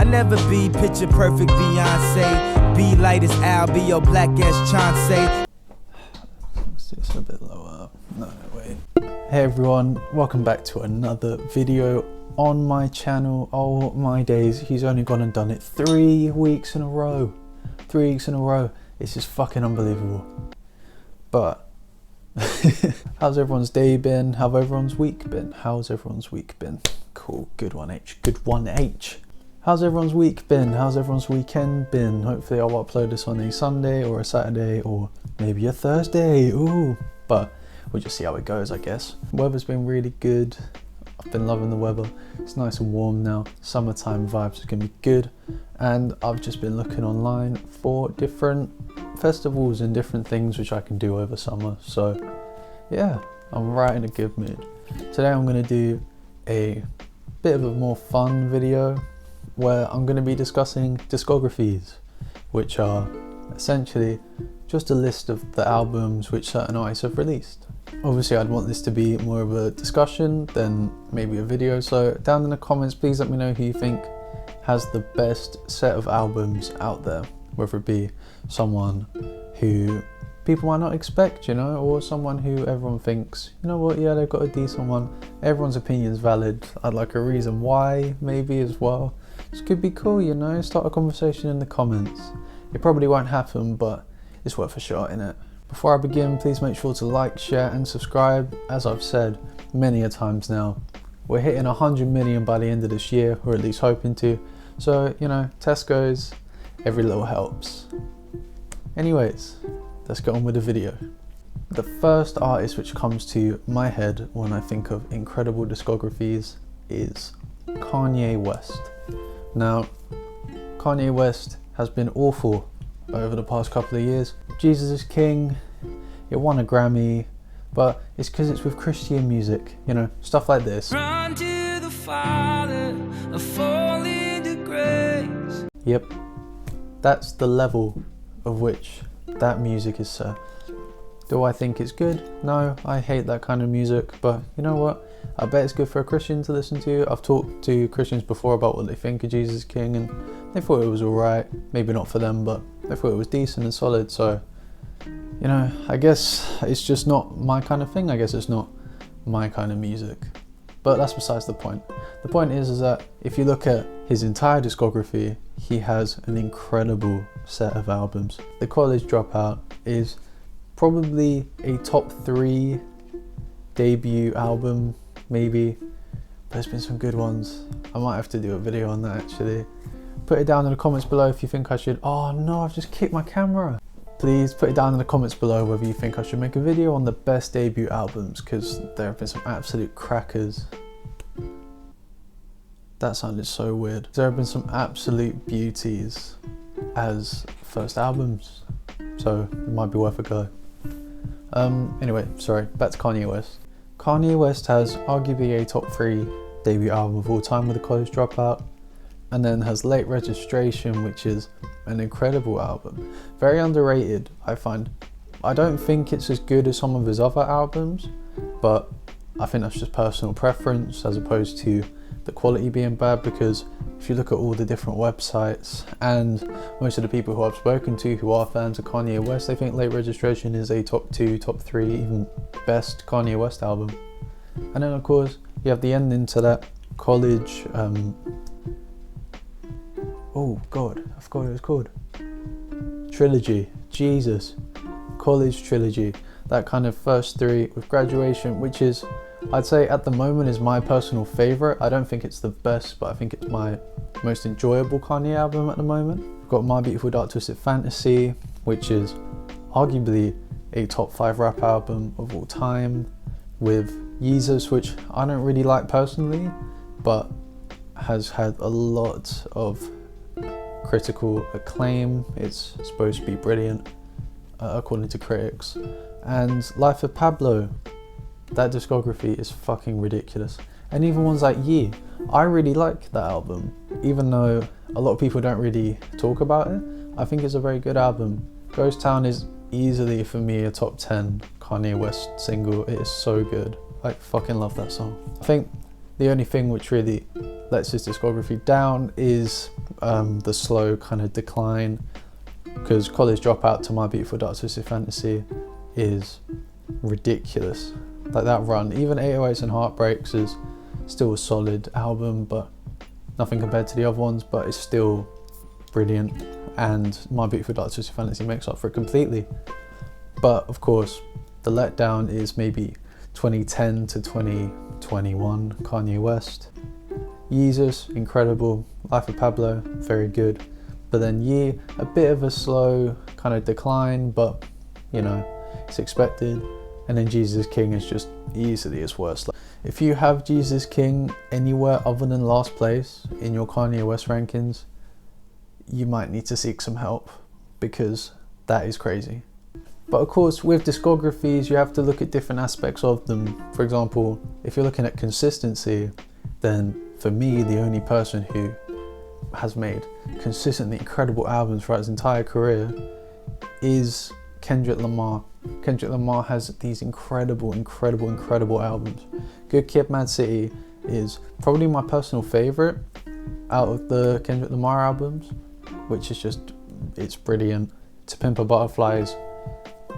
never be picture perfect Beyonce. Be light as Al, be your black as Chauncey. Let's do this a bit lower. No, wait. Hey everyone, welcome back to another video on my channel. Oh my days, he's only gone and done it 3 weeks in a row. 3 weeks in a row. It's just fucking unbelievable. But how's everyone's day been? How's everyone's week been? How's everyone's week been? Cool, good one H, good one H. How's everyone's week been? How's everyone's weekend been? Hopefully I'll upload this on a Sunday or a Saturday or maybe a Thursday. Ooh, but we'll just see how it goes, I guess. Weather's been really good. I've been loving the weather. It's nice and warm now. Summertime vibes are gonna be good. And I've just been looking online for different festivals and different things which I can do over summer. So yeah, I'm right in a good mood. Today I'm gonna do a bit of a more fun video where I'm going to be discussing discographies, which are essentially just a list of the albums which certain artists have released. Obviously I'd want this to be more of a discussion than maybe a video, so down in the comments please let me know who you think has the best set of albums out there, whether it be someone who people might not expect, you know, or someone who everyone thinks, you know what, yeah, they've got a decent one. Everyone's opinion is valid. I'd like a reason why maybe as well. This could be cool, you know, start a conversation in the comments. It probably won't happen, but it's worth a shot, innit? Before I begin, please make sure to like, share and subscribe. As I've said many a times now, we're hitting 100 million by the end of this year, or at least hoping to. So, you know, Tesco's, every little helps. Anyways, let's get on with the video. The first artist which comes to my head when I think of incredible discographies is Kanye West. Now, Kanye West has been awful over the past couple of years. Jesus is King, it won a Grammy, but it's because it's with Christian music, you know, stuff like this. Run to the Father, fall into grace. Yep, that's the level of which that music is set. Do I think it's good? No, I hate that kind of music, but you know what? I bet it's good for a Christian to listen to. I've talked to Christians before about what they think of Jesus King and they thought it was alright. Maybe not for them, but they thought it was decent and solid. So, you know, I guess it's just not my kind of thing. I guess it's not my kind of music. But that's besides the point. The point is that if you look at his entire discography, he has an incredible set of albums. The College Dropout is probably a top 3 debut album, maybe. There's been some good ones. I might have to do a video on that actually. Put it down in the comments below if you think I should. Oh no, I've just kicked my camera. Please put it down in the comments below whether you think I should make a video on the best debut albums, because there have been some absolute crackers. That sounded so weird. There have been some absolute beauties as first albums, so it might be worth a go. Anyway, sorry, back to Kanye West. Kanye West has arguably a top 3 debut album of all time with The College Dropout, and then has Late Registration, which is an incredible album. Very underrated, I find. I don't think it's as good as some of his other albums, but I think that's just personal preference as opposed to the quality being bad, because if you look at all the different websites and most of the people who I've spoken to who are fans of Kanye West, they think Late Registration is a top 2, top 3, even best Kanye West album. And then of course you have the ending to that College, oh god, I forgot what it was called. Trilogy, Jesus. College Trilogy. That kind of first 3 with Graduation, which is, I'd say at the moment is my personal favourite. I don't think it's the best, but I think it's my most enjoyable Kanye album at the moment. We've got My Beautiful Dark Twisted Fantasy, which is arguably a top 5 rap album of all time, with Yeezus, which I don't really like personally, but has had a lot of critical acclaim. It's supposed to be brilliant, according to critics. And Life of Pablo, that discography is fucking ridiculous. And even ones like Ye, I really like that album, even though a lot of people don't really talk about it. I think it's a very good album. Ghost Town is easily for me a top 10 Kanye West single. It is so good. I fucking love that song. I think the only thing which really lets his discography down is the slow kind of decline, because College Dropout to My Beautiful Dark Twisted Fantasy is ridiculous. Like that run, even 808s and Heartbreaks is still a solid album, but nothing compared to the other ones, but it's still brilliant, and My Beautiful Dark Twisted Fantasy makes up for it completely. But of course, the letdown is maybe 2010 to 2021 Kanye West. Yeezus, incredible. Life of Pablo, very good. But then Ye, a bit of a slow kind of decline, but you know, it's expected. And then Jesus King is just easily his worst. If you have Jesus King anywhere other than last place in your Kanye West rankings, you might need to seek some help, because that is crazy. But of course, with discographies, you have to look at different aspects of them. For example, if you're looking at consistency, then for me, the only person who has made consistently incredible albums throughout his entire career is Kendrick Lamar. Kendrick Lamar has these incredible albums. Good Kid, Mad City is probably my personal favorite out of the Kendrick Lamar albums, which is just, it's brilliant. To Pimp a Butterfly is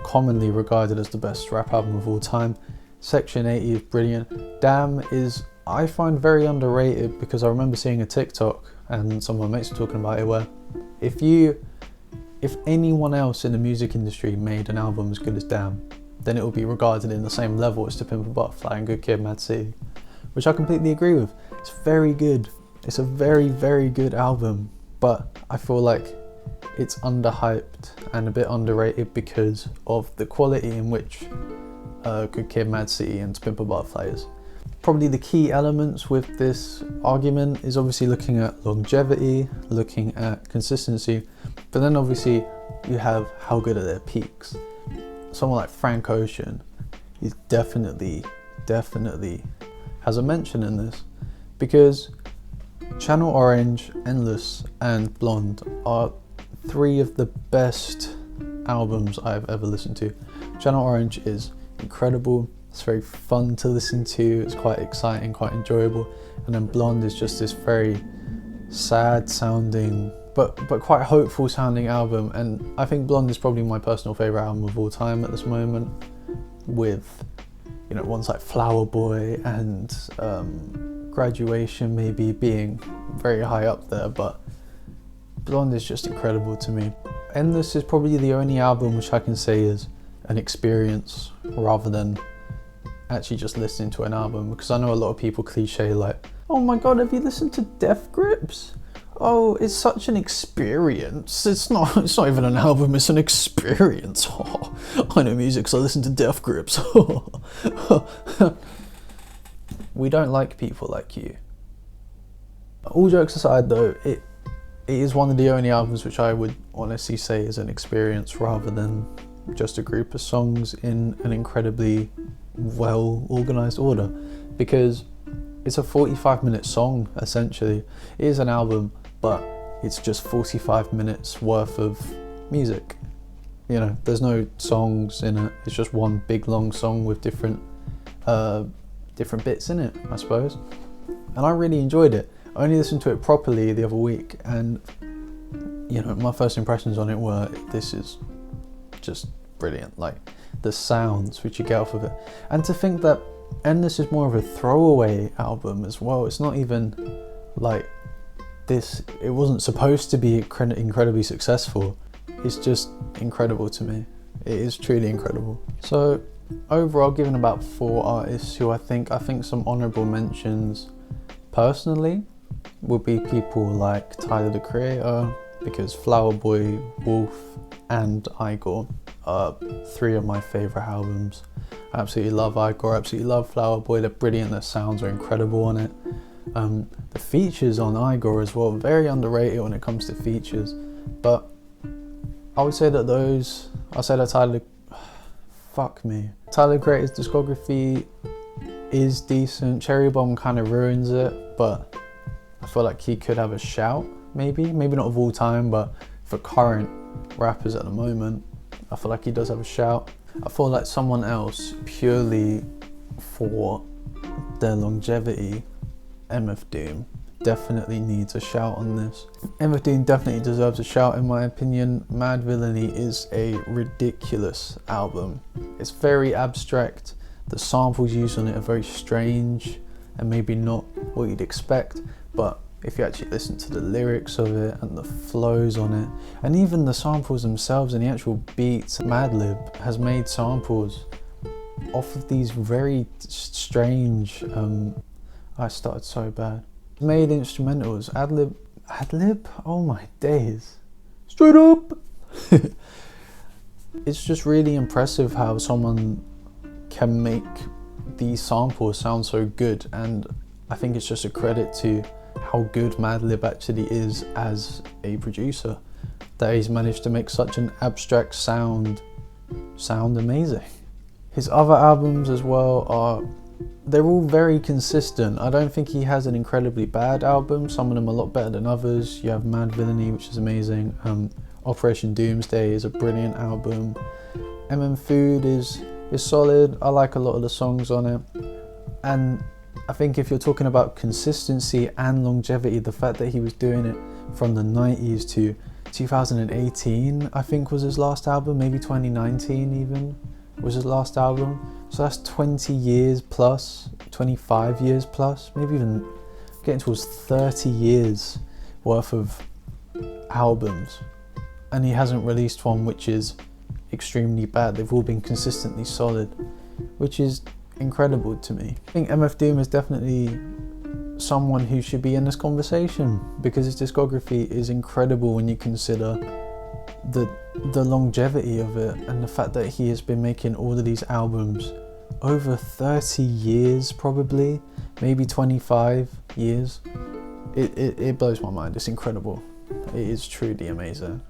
commonly regarded as the best rap album of all time. Section 80 is brilliant. Damn is, I find, very underrated, because I remember seeing a TikTok and some of my mates were talking about it, where if anyone else in the music industry made an album as good as Damn, then it will be regarded in the same level as To Pimp a Butterfly and Good Kid, Mad City, which I completely agree with. It's very good. It's a very good album, but I feel like it's underhyped and a bit underrated because of the quality in which Good Kid, Mad City and To Pimp a Butterfly is. Probably the key elements with this argument is obviously looking at longevity, looking at consistency, but then obviously you have how good are their peaks. Someone like Frank Ocean is definitely has a mention in this, because Channel Orange, Endless and Blonde are three of the best albums I've ever listened to. Channel Orange is incredible. It's very fun to listen to, it's quite exciting, quite enjoyable. And then Blonde is just this very sad sounding, but quite hopeful sounding album. And I think Blonde is probably my personal favourite album of all time at this moment, with, you know, ones like Flower Boy and Graduation maybe being very high up there, but Blonde is just incredible to me. Endless is probably the only album which I can say is an experience rather than actually just listening to an album, because I know a lot of people cliche like, oh my god, have you listened to Death Grips? Oh, it's such an experience. It's not even an album, it's an experience. Oh, I know music, so I listen to Death Grips. We don't like people like you. All jokes aside though, it is one of the only albums which I would honestly say is an experience rather than just a group of songs in an incredibly well organized order, because it's a 45-minute song essentially. It is an album, but it's just 45 minutes worth of music. You know, there's no songs in it, it's just one big long song with different bits in it, I suppose. And I really enjoyed it. I only listened to it properly the other week, and you know, my first impressions on it were, this is just brilliant. Like the sounds which you get off of it, and to think that Endless is more of a throwaway album as well. It's not even like this, it wasn't supposed to be incredibly successful. It's just incredible to me. It is truly incredible. So overall, given about 4 artists who I think some honorable mentions personally would be people like Tyler the Creator, because Flower Boy, Wolf and Igor are 3 of my favourite albums. I absolutely love Igor, I absolutely love Flower Boy, they're brilliant, their sounds are incredible on it. The features on Igor as well, very underrated when it comes to features, but I would say that Tyler the Creator's discography is decent. Cherry Bomb kind of ruins it, but I feel like he could have a shout, maybe not of all time, but for current rappers at the moment, I feel like he does have a shout. I feel like someone else, purely for their longevity, MF Doom definitely needs a shout on this. MF Doom definitely deserves a shout in my opinion. Mad Villainy is a ridiculous album. It's very abstract. The samples used on it are very strange and maybe not what you'd expect, but if you actually listen to the lyrics of it and the flows on it, and even the samples themselves and the actual beats, Madlib has made samples off of these very strange, I started so bad. Made instrumentals, Adlib, oh my days. Straight up! It's just really impressive how someone can make these samples sound so good, and I think it's just a credit to how good Madlib actually is as a producer, that he's managed to make such an abstract sound amazing. His other albums as well they're all very consistent. I don't think he has an incredibly bad album. Some of them are a lot better than others. You have Mad Villainy, which is amazing. Operation Doomsday is a brilliant album. Food is solid. I like a lot of the songs on it. And I think if you're talking about consistency and longevity, the fact that he was doing it from the 90s to 2018, I think was his last album, maybe 2019 even was his last album. So that's 20 years plus, 25 years plus, maybe even getting towards 30 years worth of albums. And he hasn't released one which is extremely bad. They've all been consistently solid, which is incredible to me. I think MF Doom is definitely someone who should be in this conversation because his discography is incredible when you consider the longevity of it and the fact that he has been making all of these albums over 30 years, probably maybe 25 years. It blows my mind. It's incredible. It is truly amazing.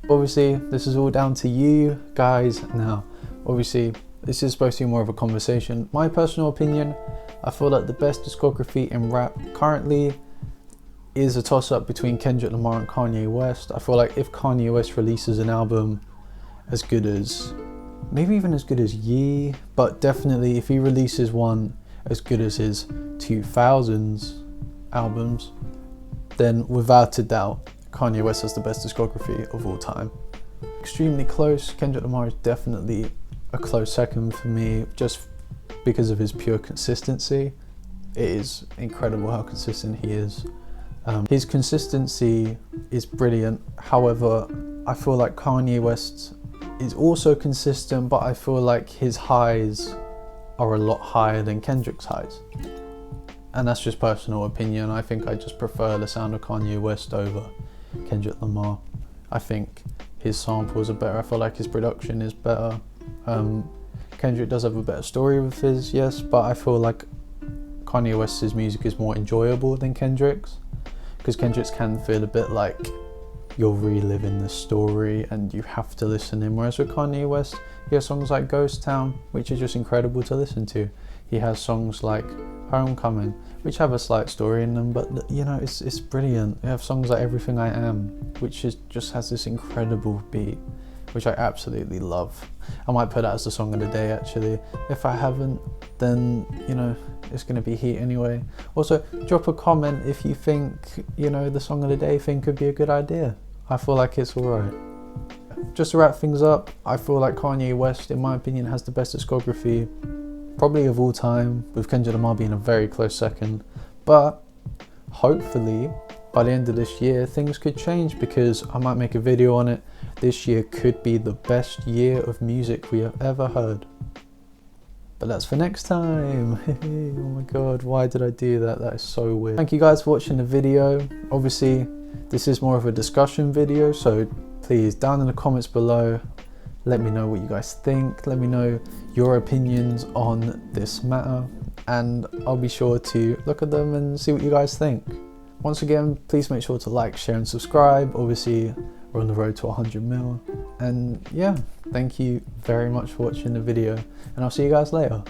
Obviously this is all down to you guys now. Obviously this is supposed to be more of a conversation. My personal opinion, I feel like the best discography in rap currently is a toss-up between Kendrick Lamar and Kanye West. I feel like if Kanye West releases an album as good as, maybe even as good as Ye, but definitely if he releases one as good as his 2000s albums, then without a doubt, Kanye West has the best discography of all time. Extremely close. Kendrick Lamar is definitely a close second for me, just because of his pure consistency. It is incredible how consistent he is. His consistency is brilliant. However, I feel like Kanye West is also consistent, but I feel like his highs are a lot higher than Kendrick's highs. And that's just personal opinion. I think I just prefer the sound of Kanye West over Kendrick Lamar. I think his samples are better. I feel like his production is better. Kendrick does have a better story with his, yes, but I feel like Kanye West's music is more enjoyable than Kendrick's, because Kendrick's can feel a bit like you're reliving the story and you have to listen in, whereas with Kanye West he has songs like Ghost Town, which is just incredible to listen to. He has songs like Homecoming, which have a slight story in them, but you know, it's brilliant. You have songs like Everything I Am, which just has this incredible beat, which I absolutely love. I might put that as the song of the day actually. If I haven't, then you know, it's going to be heat anyway. Also, drop a comment if you think, you know, the song of the day thing could be a good idea. I feel like it's alright. Just to wrap things up, I feel like Kanye West, in my opinion, has the best discography probably of all time, with Kendrick Lamar being a very close second. But hopefully by the end of this year things could change, because I might make a video on it. This year could be the best year of music we have ever heard. But that's for next time. Oh my god, why did I do that? That is so weird. Thank you guys for watching the video. Obviously this is more of a discussion video, so please down in the comments below let me know what you guys think. Let me know your opinions on this matter, and I'll be sure to look at them and see what you guys think. Once again, please make sure to like, share and subscribe. Obviously we're on the road to 100 mil, and yeah, thank you very much for watching the video, and I'll see you guys later.